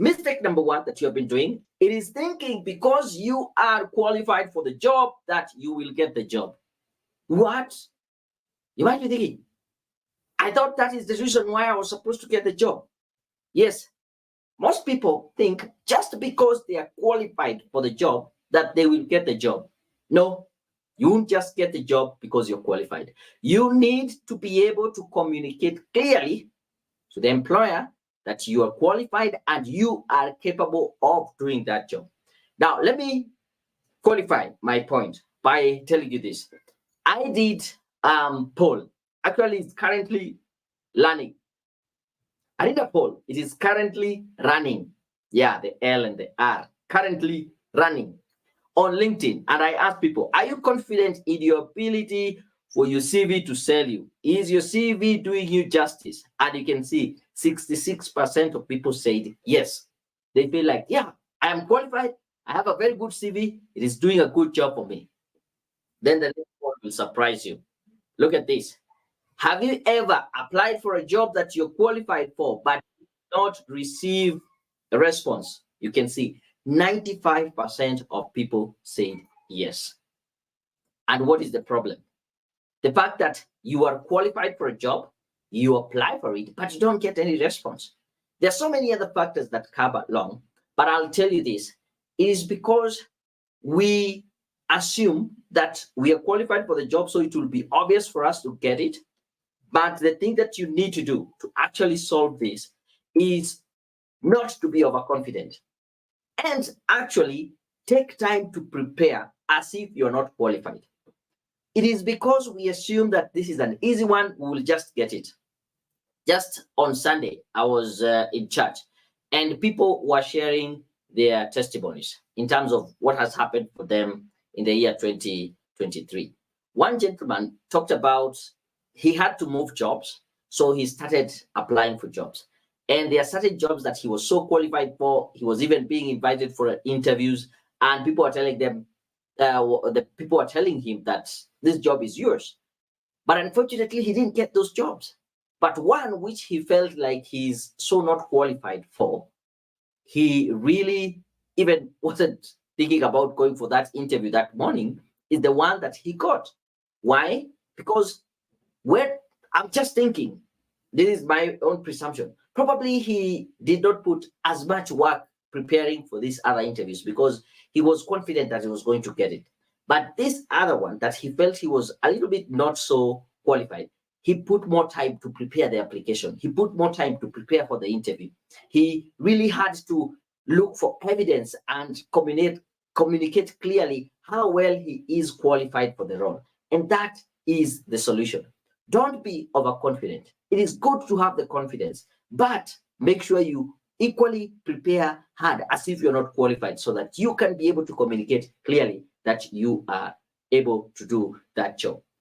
Mistake number one that you have been doing, it is thinking because you are qualified for the job that you will get the job. What? You might be thinking, I thought that is the reason why I was supposed to get the job. Yes, most people think just because they are qualified for the job that they will get the job. No, you won't just get the job because you're qualified. You need to be able to communicate clearly to the employer that you are qualified and you are capable of doing that job. Now, let me qualify my point by telling you this. I did poll. Actually, it's currently learning. I did a poll. It is currently running. Yeah, the L and the R. Currently running on LinkedIn. And I asked people, are you confident in your ability for your CV to sell you? Is your CV doing you justice? And you can see 66% of people said yes. They feel like, yeah, I am qualified. I have a very good CV. It is doing a good job for me. Then the next one will surprise you. Look at this. Have you ever applied for a job that you're qualified for but did not receive a response? You can see 95% of people said yes. And what is the problem? The fact that you are qualified for a job, you apply for it, but you don't get any response. There are so many other factors that come along, but I'll tell you this. It is because we assume that we are qualified for the job, so it will be obvious for us to get it. But the thing that you need to do to actually solve this is not to be overconfident and actually take time to prepare as if you're not qualified. It is because we assume that this is an easy one, we will just get it. Just on Sunday, I was in church and people were sharing their testimonies in terms of what has happened for them in the year 2023. One gentleman talked about he had to move jobs, so he started applying for jobs. And there are certain jobs that he was so qualified for, he was even being invited for interviews, and people are telling them, the people are telling him that this job is yours. But unfortunately, he didn't get those jobs. But one which he felt like he's so not qualified for, he really even wasn't thinking about going for that interview that morning, is the one that he got. Why? Because when I'm just thinking, this is my own presumption. Probably he did not put as much work preparing for these other interviews because he was confident that he was going to get it. But this other one that he felt he was a little bit not so qualified, he put more time to prepare the application. He put more time to prepare for the interview. He really had to look for evidence and communicate clearly how well he is qualified for the role. And that is the solution. Don't be overconfident. It is good to have the confidence, but make sure you equally prepare hard as if you're not qualified so that you can be able to communicate clearly that you are able to do that job.